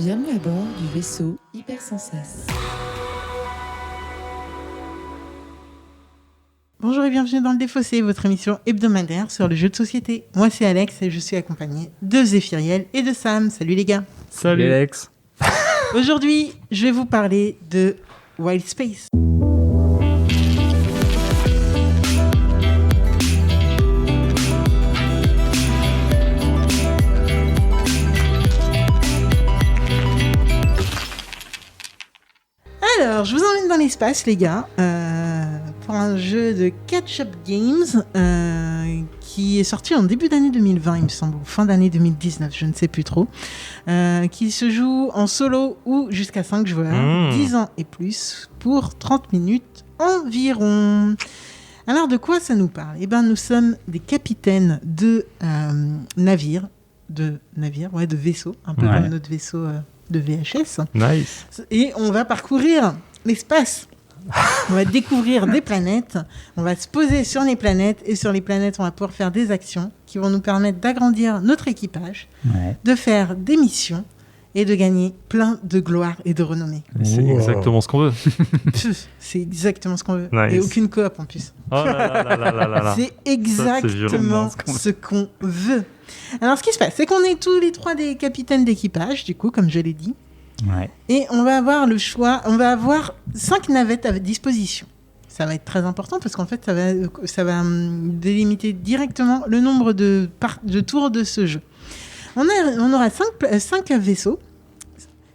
Bienvenue à bord du vaisseau Hypersensas. Bonjour et bienvenue dans le Défaussé, votre émission hebdomadaire sur le jeu de société. Moi c'est Alex et je suis accompagné de Zéphiriel et de Sam. Salut les gars. Salut Alex. Aujourd'hui, je vais vous parler de Wild Space. Alors, je vous emmène dans l'espace, les gars, pour un jeu de Catch-Up Games qui est sorti en début d'année 2020, il me semble, ou fin d'année 2019, je ne sais plus trop, qui se joue en solo ou jusqu'à 5 joueurs, 10 ans et plus, pour 30 minutes environ. Alors, de quoi ça nous parle ? Eh bien, nous sommes des capitaines de navires, de vaisseaux, un peu comme notre vaisseau... de VHS. Nice. Et on va parcourir l'espace. On va découvrir des planètes. On va se poser sur les planètes. Et sur les planètes, on va pouvoir faire des actions qui vont nous permettre d'agrandir notre équipage, de faire des missions et de gagner plein de gloire et de renommée. C'est exactement ce qu'on veut. C'est exactement ce qu'on veut. Nice. Et aucune coop en plus. Oh là là là là là là. C'est exactement ce qu'on veut. Alors, ce qui se passe, c'est qu'on est tous les trois des capitaines d'équipage, du coup, comme je l'ai dit. Ouais. Et on va avoir le choix, on va avoir 5 navettes à disposition. Ça va être très important parce qu'en fait, ça va délimiter directement le nombre de tours de ce jeu. On aura 5 vaisseaux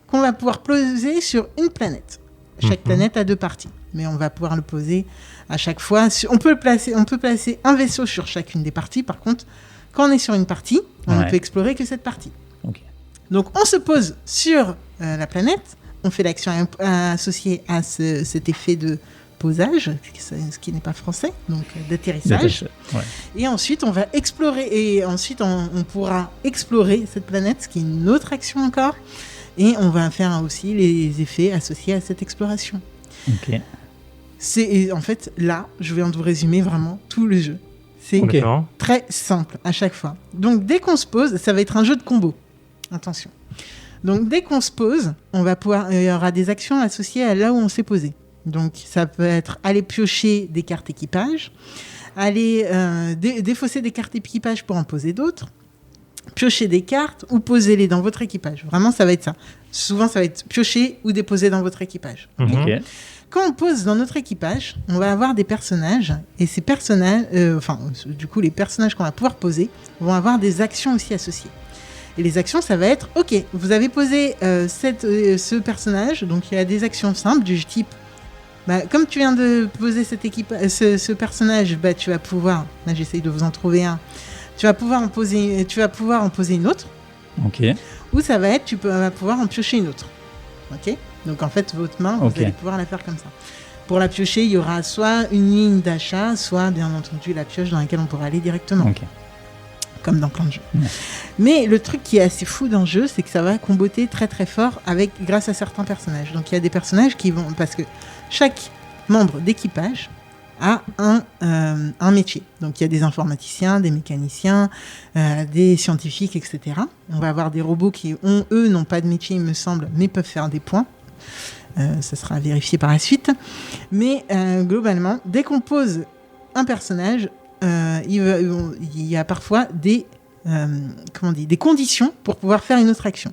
qu'on va pouvoir poser sur une planète. Chaque planète a 2 parties, mais on va pouvoir le poser à chaque fois. On peut placer un vaisseau sur chacune des parties, par contre. Quand on est sur une partie, on ne peut explorer que cette partie. Okay. Donc, on se pose sur la planète, on fait l'action associée à cet effet de posage, ce qui n'est pas français, donc d'atterrissage. Et ensuite, on va explorer, et ensuite, on pourra explorer cette planète, ce qui est une autre action encore, et on va faire aussi les effets associés à cette exploration. Ok. En fait, là, je viens de vous résumer vraiment tout le jeu. C'est très simple à chaque fois. Donc, dès qu'on se pose, ça va être un jeu de combo. Attention. Donc, dès qu'on se pose, il y aura des actions associées à là où on s'est posé. Donc, ça peut être aller piocher des cartes équipage, aller défausser des cartes équipage pour en poser d'autres, piocher des cartes ou poser-les dans votre équipage. Vraiment, ça va être ça. Souvent, ça va être piocher ou déposer dans votre équipage. Ok. Quand on pose dans notre équipage, on va avoir des personnages, et ces personnages, du coup, les personnages qu'on va pouvoir poser vont avoir des actions aussi associées. Et les actions, ça va être, ok, vous avez posé ce personnage, donc il y a des actions simples du type, comme tu viens de poser ce personnage, tu vas pouvoir, là j'essaye de vous en trouver un, tu vas pouvoir en poser une autre. Ok. Ou ça va être, tu vas pouvoir en piocher une autre. Ok ? Donc en fait, votre main, vous allez pouvoir la faire comme ça. Pour la piocher, il y aura soit une ligne d'achat, soit bien entendu la pioche dans laquelle on pourra aller directement. Ok. Comme dans plein de jeux. Mais le truc qui est assez fou dans le jeu, c'est que ça va comboter très très fort grâce à certains personnages. Donc il y a des personnages qui vont... Parce que chaque membre d'équipage a un métier. Donc il y a des informaticiens, des mécaniciens, des scientifiques, etc. On va avoir des robots qui, eux, n'ont pas de métier, il me semble, mais peuvent faire des points. Ça sera vérifié par la suite. Mais globalement, dès qu'on pose un personnage, il y a parfois des conditions pour pouvoir faire une autre action.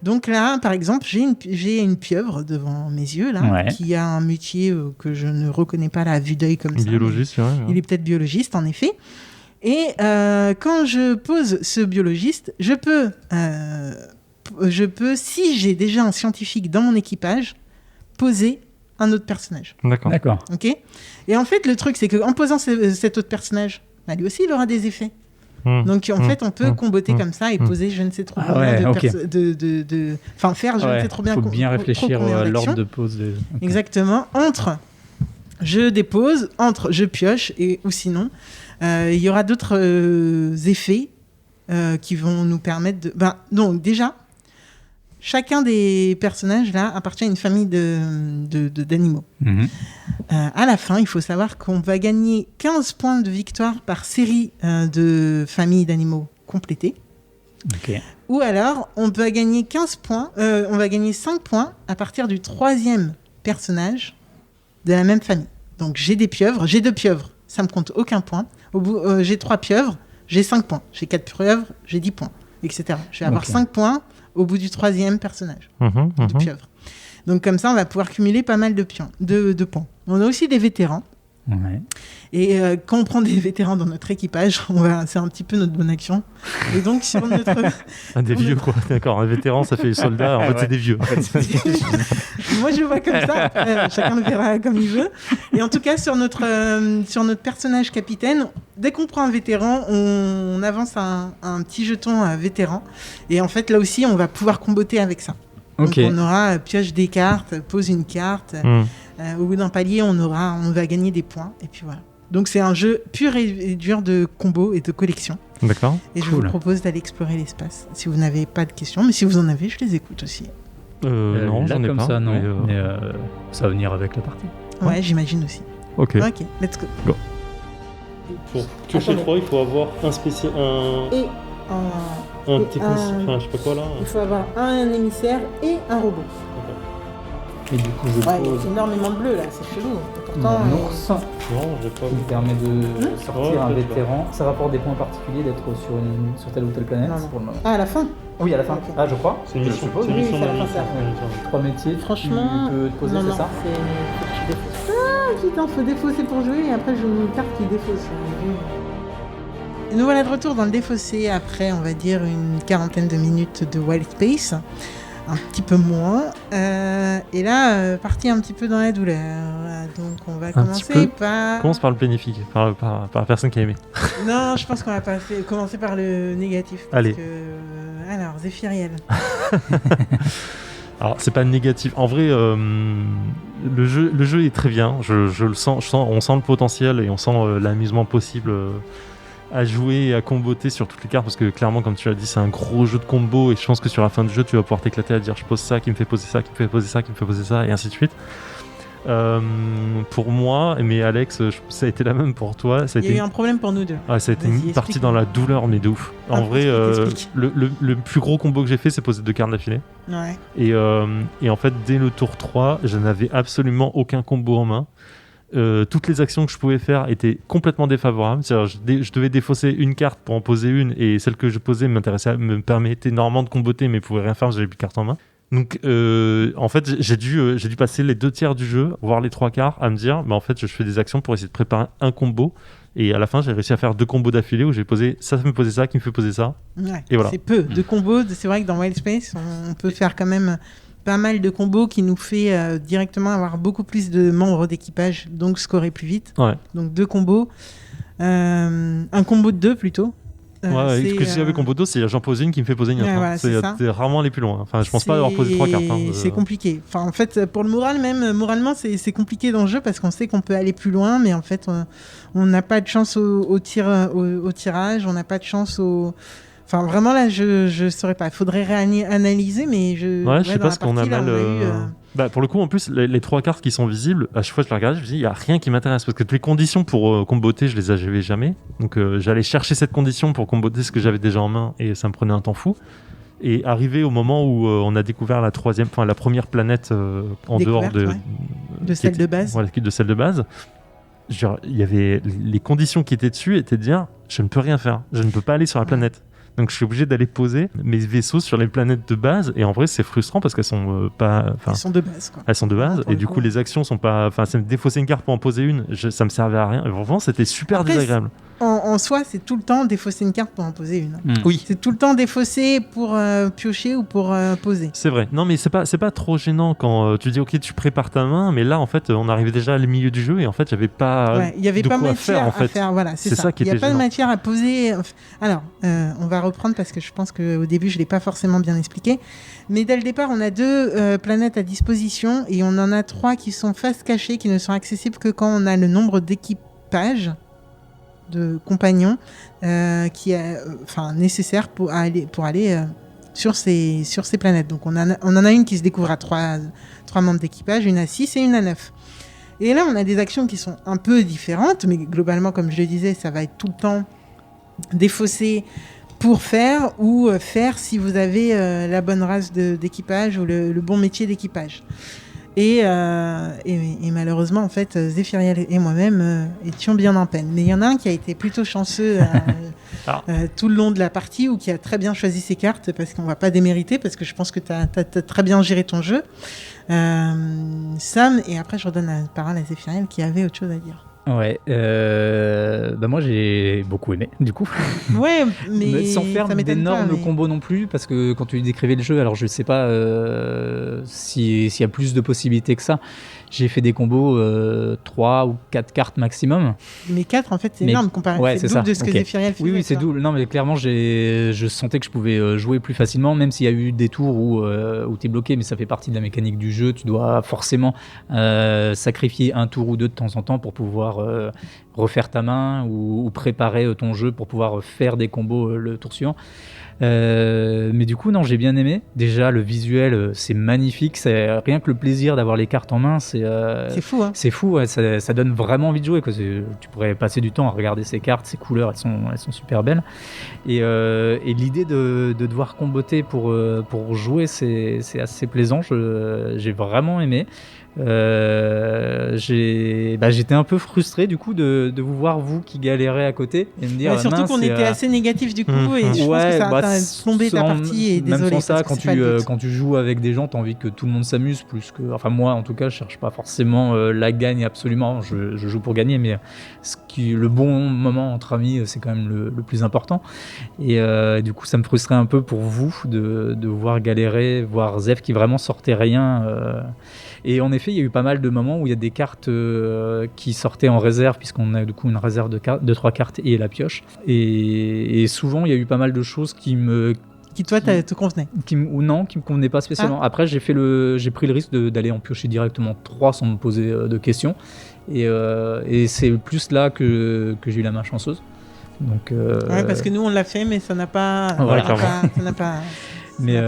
Donc là, par exemple, j'ai une pieuvre devant mes yeux, là, qui a un métier que je ne reconnais pas là, à vue d'œil comme ça. Biologiste, Il est peut-être biologiste, en effet. Et quand je pose ce biologiste, je peux, si j'ai déjà un scientifique dans mon équipage, poser un autre personnage. D'accord. Ok ? Et en fait, le truc, c'est qu'en posant cet autre personnage, lui aussi, il aura des effets. Donc, en fait, on peut comboter comme ça et poser je ne sais trop combien faire je ne sais trop bien. Il faut bien réfléchir à l'ordre de pose. Exactement. Entre je dépose, entre je pioche, ou sinon, il y aura d'autres effets qui vont nous permettre de... donc, déjà, chacun des personnages là appartient à une famille d'animaux. À la fin, il faut savoir qu'on va gagner 15 points de victoire par série de familles d'animaux complétées. Ok. Ou alors, on va gagner 15 points, on va gagner 5 points à partir du 3e personnage de la même famille. Donc, j'ai 2 pieuvres, ça me compte aucun point. Au bout, j'ai 3 pieuvres, j'ai 5 points. J'ai 4 pieuvres, j'ai 10 points, etc. Je vais avoir 5 points au bout du 3e personnage de pieuvre. Donc, comme ça, on va pouvoir cumuler pas mal de points. On a aussi des vétérans. Ouais. Et quand on prend des vétérans dans notre équipage, c'est un petit peu notre bonne action. Et donc sur notre... Des vieux, quoi. D'accord, un vétéran, ça fait soldat. En fait, c'est des vieux. Moi, je le vois comme ça. Chacun le verra comme il veut. Et en tout cas, sur notre personnage capitaine, dès qu'on prend un vétéran, on avance un petit jeton vétéran. Et en fait, là aussi, on va pouvoir comboter avec ça. Ok. Donc on aura pioche des cartes, pose une carte. Au bout d'un palier, on va gagner des points. Et puis voilà. Donc c'est un jeu pur et dur de combos et de collection. D'accord. Et je vous propose d'aller explorer l'espace. Si vous n'avez pas de questions, mais si vous en avez, je les écoute aussi. Non, là, j'en ai comme pas. ça, non. Mais, Mais ça va venir avec la partie. Ouais, j'imagine aussi. Ok. Ok, let's go. Pour piocher 3, il faut avoir un spécial. Un technicien. Enfin, je sais pas quoi là. Il faut avoir un émissaire et un robot. Et du coup, je Il y a pose énormément de bleu là, c'est chelou. Pourtant, mon ours Non, j'ai pas. qui permet de sortir un peut-être vétéran. Ça rapporte des points particuliers d'être sur telle ou telle planète. Non, non. Pour le moment. Ah, à la fin. Oui, à la fin. Ok. Ah, je crois. C'est une mission. Je suppose. C'est une mission Oui, c'est à la d'un fin, c'est à la mission. 3 métiers. Franchement, Tu peux te poser, non, c'est non, ça faut que tu défausses. Ah, putain, faut défausser pour jouer et après j'ai une carte qui défausse. Et nous voilà de retour dans le défaussé après, on va dire, une quarantaine de minutes de Wild Space. Un petit peu moins. Et là, parti un petit peu dans la douleur. Donc on va commencer par... Commence par le bénéfique, par la personne qui a aimé. Non, je pense qu'on va commencer par le négatif. Parce Allez. Que... Alors, Zéphiriel. Alors, c'est pas négatif. En vrai, le jeu est très bien. Je le sens, on sent le potentiel et on sent l'amusement possible à jouer et à comboter sur toutes les cartes. Parce que clairement, comme tu l'as dit, c'est un gros jeu de combo. Et je pense que sur la fin du jeu, tu vas pouvoir t'éclater à dire je pose ça, qui me fait poser ça, qui me fait poser ça, qui me fait poser ça, et ainsi de suite. Pour moi, mais Alex, ça a été la même pour toi. Il y a eu un problème pour nous deux. Ah, ça a été Vas-y, une partie explique. dans la douleur, mais de ouf. En vrai, explique. le plus gros combo que j'ai fait, c'est poser 2 cartes d'affilée. Ouais. Et en fait, dès le tour 3, je n'avais absolument aucun combo en main. Toutes les actions que je pouvais faire étaient complètement défavorables. C'est-à-dire, je devais défausser une carte pour en poser une, et celle que je posais me permettait normalement de comboter, mais pouvait rien faire parce que j'avais plus de carte en main. Donc, en fait, j'ai dû passer les 2 tiers du jeu, voire les 3 quarts, à me dire, en fait, je fais des actions pour essayer de préparer un combo. Et à la fin, j'ai réussi à faire 2 combos d'affilée où j'ai posé ça me posait ça, qui me fait poser ça. Ouais. Et voilà. C'est peu de combos. C'est vrai que dans Wild Space, on peut faire quand même pas mal de combos qui nous fait directement avoir beaucoup plus de membres d'équipage, donc scorer plus vite. Ouais. Donc 2 combos. Un combo de 2 plutôt. Ouais, ce que j'ai avec combo 2, c'est j'en pose une qui me fait poser une autre. Ouais, voilà, c'est ça. C'est rarement aller plus loin. Enfin, je pense pas avoir posé 3 cartes. C'est compliqué. Enfin, en fait, pour le moral, même moralement, c'est compliqué dans le jeu parce qu'on sait qu'on peut aller plus loin, mais en fait, on n'a pas de chance au tirage, on n'a pas de chance au. Enfin, vraiment, là, je saurais pas. Il faudrait réanalyser, mais je sais pas ce qu'on a mal. Bah, pour le coup, en plus, les 3 cartes qui sont visibles, à chaque fois que je les regardais, je me dis, il n'y a rien qui m'intéresse. Parce que toutes les conditions pour comboter, je les avais jamais. Donc, j'allais chercher cette condition pour comboter ce que j'avais déjà en main, et ça me prenait un temps fou. Et arrivé au moment où on a découvert la première planète en dehors de celle de base. Voilà, de celle de base. Genre, il y avait les conditions qui étaient dessus étaient de dire, je ne peux rien faire. Je ne peux pas aller sur la planète. Donc je suis obligé d'aller poser mes vaisseaux sur les planètes de base, et en vrai c'est frustrant parce qu'elles sont pas. Elles sont de base, quoi. Elles sont de base, Pour et le du coup les actions sont pas. Enfin, c'est défausser une carte pour en poser une, ça me servait à rien. Et vraiment c'était super désagréable. En soi, c'est tout le temps défausser une carte pour en poser une. Oui. C'est tout le temps défausser pour piocher ou pour poser. C'est vrai. Non, mais c'est pas trop gênant quand tu dis ok, tu prépares ta main, mais là en fait on arrivait déjà au milieu du jeu et en fait j'avais pas. Il y avait de pas quoi matière faire en fait. Voilà, c'est ça. qui Il y a était pas de gênant. matière à poser. Alors, on va reprendre parce que je pense qu'au début je l'ai pas forcément bien expliqué. Mais dès le départ, on a 2 planètes à disposition et on en a 3 qui sont face cachée, qui ne sont accessibles que quand on a le nombre d'équipages, de compagnons qui est nécessaire pour aller sur ces planètes. Donc on en a une qui se découvre à 3 membres d'équipage, une à 6 et une à 9. Et là on a des actions qui sont un peu différentes, mais globalement comme je le disais, ça va être tout le temps défausser pour faire ou faire si vous avez la bonne race d'équipage ou le bon métier d'équipage. Et malheureusement, en fait, Zéphiriel et moi-même étions bien en peine. Mais il y en a un qui a été plutôt chanceux tout le long de la partie ou qui a très bien choisi ses cartes, parce qu'on ne va pas démériter, parce que je pense que tu as très bien géré ton jeu. Sam, et après je redonne la parole à Zéphiriel qui avait autre chose à dire. Ouais, moi j'ai beaucoup aimé du coup. Ouais, mais sans faire ça m'étonne d'énormes pas, mais... combos non plus, parce que quand tu décrivais le jeu, alors je sais pas s'il y a plus de possibilités que ça. J'ai fait des combos 3 ou 4 cartes maximum. Mais 4 en fait c'est énorme comparé. Ouais, c'est c'est double ça. de ce que Zéphiriel faisait. Oui, c'est double. Non, mais clairement, je sentais que je pouvais jouer plus facilement, même s'il y a eu des tours où tu es bloqué, mais ça fait partie de la mécanique du jeu. Tu dois forcément sacrifier un tour ou deux de temps en temps pour pouvoir refaire ta main ou préparer ton jeu pour pouvoir faire des combos le tour suivant. Mais du coup, non, j'ai bien aimé. Déjà, le visuel, c'est magnifique. C'est rien que le plaisir d'avoir les cartes en main, c'est fou. Hein. C'est fou. Ouais, ça donne vraiment envie de jouer. Quoi. Tu pourrais passer du temps à regarder ces cartes, ces couleurs, elles sont super belles. Et l'idée de devoir comboter pour jouer, c'est assez plaisant. J'ai vraiment aimé. J'étais un peu frustré du coup de vous voir vous qui galérez à côté et me dire surtout qu'on était assez négatif du coup et je pense que ça a plombé ta partie et désolé. Même sans ça, quand tu joues avec des gens, t'as envie que tout le monde s'amuse plus que, enfin moi en tout cas, je cherche pas forcément la gagne absolument. Je joue pour gagner, mais le bon moment entre amis, c'est quand même le plus important. Et du coup, ça me frustrait un peu pour vous de voir galérer, voir Zef qui vraiment sortait rien. Et en effet, il y a eu pas mal de moments où il y a des cartes qui sortaient en réserve, puisqu'on a du coup une réserve de 3 cartes et la pioche. Et souvent, il y a eu pas mal de choses qui toi te convenaient qui me convenaient pas spécialement. Après, j'ai pris le risque d'aller en piocher directement 3 sans me poser de questions. Et c'est plus là que j'ai eu la main chanceuse. Donc, parce que nous, on l'a fait, mais ça n'a pas... ça n'a pas... Mais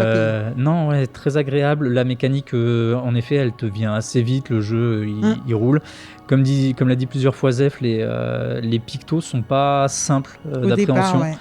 non, ouais, très agréable. La mécanique, en effet, elle te vient assez vite. Le jeu, il roule. Comme l'a dit plusieurs fois Zef, les pictos sont pas simples d'appréhension. Départ, ouais.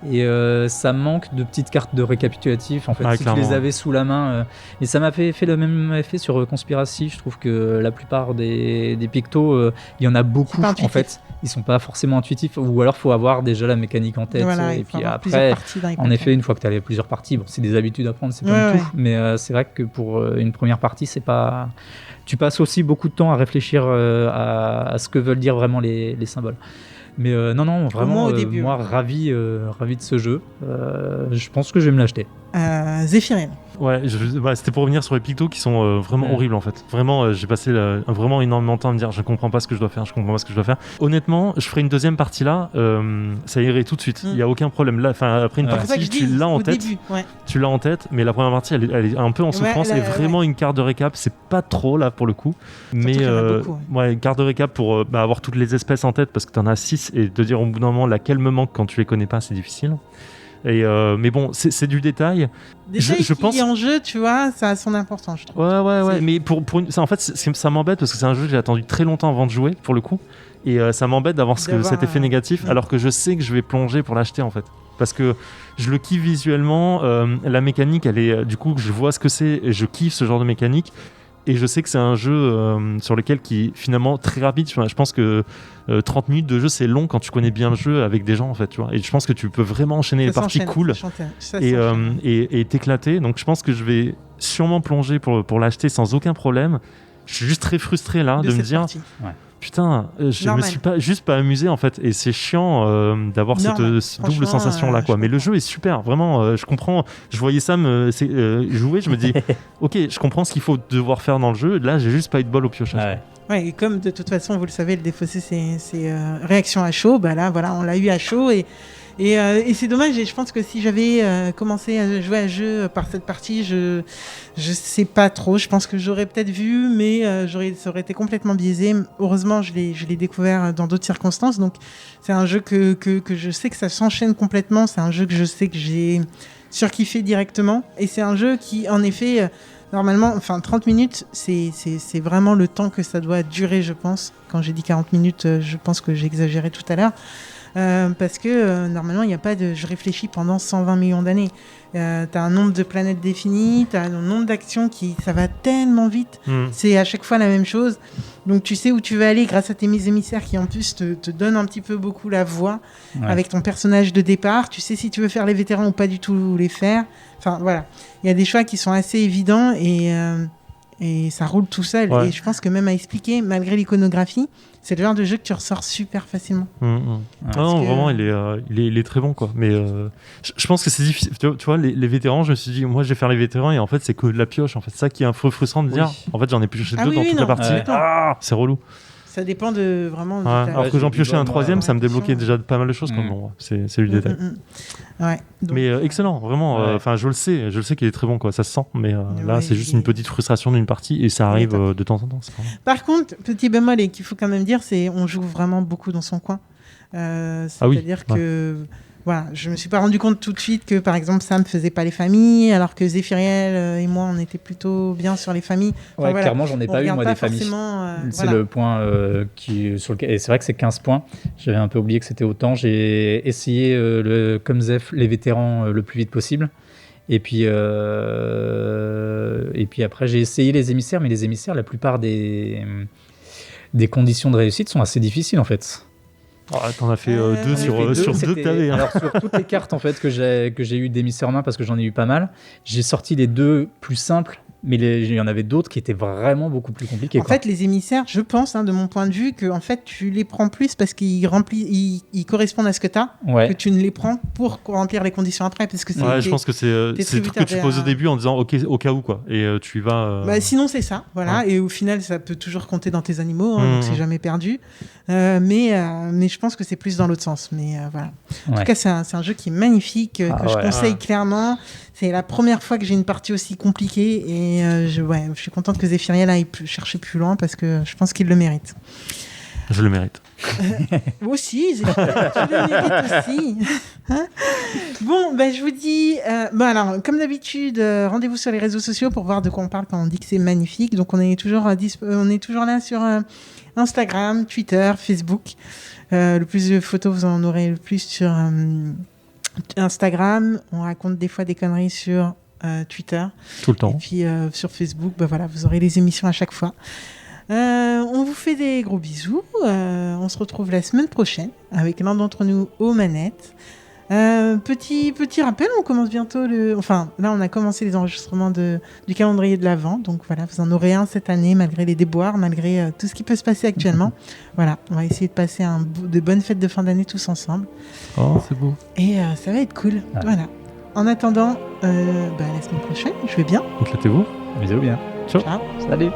Et ça manque de petites cartes de récapitulatif. En fait, si tu les avais sous la main. Et ça m'a fait le même effet sur Conspiracy. Je trouve que la plupart des pictos, il y en a beaucoup. En fait, ils sont pas forcément intuitifs. Ou alors, faut avoir déjà la mécanique en tête. Voilà, et puis après, en effet, une fois que tu as les plusieurs parties, bon, c'est des habitudes à prendre, c'est comme tout. Mais c'est vrai que pour une première partie, c'est pas... Tu passes aussi beaucoup de temps à réfléchir à ce que veulent dire vraiment les symboles. Mais non, vraiment, au début, moi, ravi de ce jeu. Je pense que je vais me l'acheter. Zéphiriel. Ouais, c'était pour revenir sur les pictos qui sont vraiment horribles en fait. Vraiment, j'ai passé vraiment énormément de temps à me dire je comprends pas ce que je dois faire. Honnêtement, je ferai une deuxième partie là, ça irait tout de suite. Il y a aucun problème là. Enfin, après une partie, tu l'as en tête. Tu l'as en tête, mais la première partie, elle est un peu en souffrance. Et vraiment une carte de récap, c'est pas trop là pour le coup. Mais une carte de récap pour avoir toutes les espèces en tête parce que t'en as 6 et te dire au bout d'un moment laquelle me manque quand tu les connais pas, c'est difficile. Et mais bon, c'est du détail. Je pense en jeu, tu vois, ça a son importance, je trouve. Ouais. Mais en fait, ça m'embête parce que c'est un jeu que j'ai attendu très longtemps avant de jouer, pour le coup. Et ça m'embête d'avoir cet effet négatif, alors que je sais que je vais plonger pour l'acheter, en fait. Parce que je le kiffe visuellement. La mécanique, elle est, du coup, je vois ce que c'est. Et je kiffe ce genre de mécanique. Et je sais que c'est un jeu sur lequel qui est finalement très rapide. Je pense que 30 minutes de jeu, c'est long quand tu connais bien le jeu avec des gens, en fait. Tu vois. Et je pense que tu peux vraiment enchaîner les parties cool et t'éclater. Donc je pense que je vais sûrement plonger pour l'acheter sans aucun problème. Je suis juste très frustré là de me dire... Putain, je me suis pas amusé en fait, et c'est chiant d'avoir cette double sensation là quoi. Mais le jeu est super, vraiment. Je comprends. Je voyais Sam jouer, je me dis, ok, je comprends ce qu'il faut devoir faire dans le jeu. Là, j'ai juste pas eu de bol au piochage. Ouais, et comme de toute façon, vous le savez, le défaussé c'est réaction à chaud. Bah là, voilà, on l'a eu à chaud et c'est dommage. Et je pense que si j'avais commencé à jouer à jeu par cette partie, je sais pas trop. Je pense que j'aurais peut-être vu, mais ça aurait été complètement biaisé. Heureusement, je l'ai découvert dans d'autres circonstances. Donc, c'est un jeu que je sais que ça s'enchaîne complètement. C'est un jeu que je sais que j'ai surkiffé directement. Et c'est un jeu qui, en effet, normalement, 30 minutes, c'est vraiment le temps que ça doit durer, je pense. Quand j'ai dit 40 minutes, je pense que j'ai exagéré tout à l'heure. Parce que normalement, il n'y a pas de je réfléchis pendant 120 millions d'années. Tu as un nombre de planètes défini, tu as un nombre d'actions ça va tellement vite. C'est à chaque fois la même chose. Donc tu sais où tu vas aller grâce à tes émissaires qui en plus te donnent un petit peu beaucoup la voix avec ton personnage de départ. Tu sais si tu veux faire les vétérans ou pas du tout les faire. Enfin voilà, il y a des choix qui sont assez évidents et ça roule tout seul. Ouais. Et je pense que même à expliquer, malgré l'iconographie, c'est le genre de jeu que tu ressors super facilement. Non, vraiment, il est très bon, quoi. Mais je pense que c'est difficile. Tu vois, les vétérans, je me suis dit, moi, je vais faire les vétérans et en fait, c'est que de la pioche. En fait, c'est ça qui est un peu frustrant de dire. En fait, j'en ai pioché deux dans toute la partie. C'est relou. Ça dépend de vraiment. Alors que j'en piochais un troisième, ça me débloquait déjà pas mal de choses. Bon, c'est du détail. Ouais. Donc, mais excellent, vraiment. Enfin, je le sais qu'il est très bon, quoi. Ça se sent. Mais là, c'est juste une petite frustration d'une partie et ça arrive de temps en temps. Par contre, petit bémol et qu'il faut quand même dire, c'est on joue vraiment beaucoup dans son coin. C'est-à-dire que. Voilà, je me suis pas rendu compte tout de suite que, par exemple, Sam faisait pas les familles, alors que Zéphiriel et moi, on était plutôt bien sur les familles. Enfin, clairement, j'en ai pas eu, moi, des familles. C'est le point sur lequel... Et c'est vrai que c'est 15 points. J'avais un peu oublié que c'était autant. J'ai essayé, comme Zeph, les vétérans le plus vite possible. Et puis après, j'ai essayé les émissaires, mais les émissaires, la plupart des conditions de réussite sont assez difficiles, en fait. T'en as fait deux sur deux que t'avais. Alors sur toutes les cartes en fait que j'ai eu d'émissaires en main, parce que j'en ai eu pas mal, j'ai sorti les deux plus simples, mais il y en avait d'autres qui étaient vraiment beaucoup plus compliqués. En fait, les émissaires, je pense, de mon point de vue, que en fait, tu les prends plus parce qu'ils correspondent à ce que tu as, que tu ne les prends pour remplir les conditions après. Parce que je pense que c'est le truc que tu poses au début en disant ok, au cas où, quoi. Et tu y vas. Sinon, c'est ça. Voilà. Et au final, ça peut toujours compter dans tes animaux, donc c'est jamais perdu. Mais je pense que c'est plus dans l'autre sens. Mais voilà. En tout cas, c'est un jeu qui est magnifique, que je conseille clairement. C'est la première fois que j'ai une partie aussi compliquée et je suis contente que Zéphiriel aille chercher plus loin parce que je pense qu'il le mérite. Je le mérite. Aussi, Zéphiriel, tu le mérites aussi. Bon, je vous dis, alors, comme d'habitude, rendez-vous sur les réseaux sociaux pour voir de quoi on parle quand on dit que c'est magnifique. Donc, on est toujours là sur Instagram, Twitter, Facebook. Le plus de photos, vous en aurez le plus sur Instagram. On raconte des fois des conneries sur Twitter. Tout le temps. Et puis sur Facebook, vous aurez les émissions à chaque fois. On vous fait des gros bisous. On se retrouve la semaine prochaine avec l'un d'entre nous aux manettes. Petit rappel, on commence bientôt là, on a commencé les enregistrements du calendrier de l'Avent. Donc voilà, vous en aurez un cette année, malgré les déboires, malgré tout ce qui peut se passer actuellement. Voilà, on va essayer de passer de bonnes fêtes de fin d'année tous ensemble. Oh, c'est beau. Et ça va être cool. Voilà. En attendant, la semaine prochaine, je vais bien. Éclatez-vous. Bisous bien. Ciao. Ciao. Salut.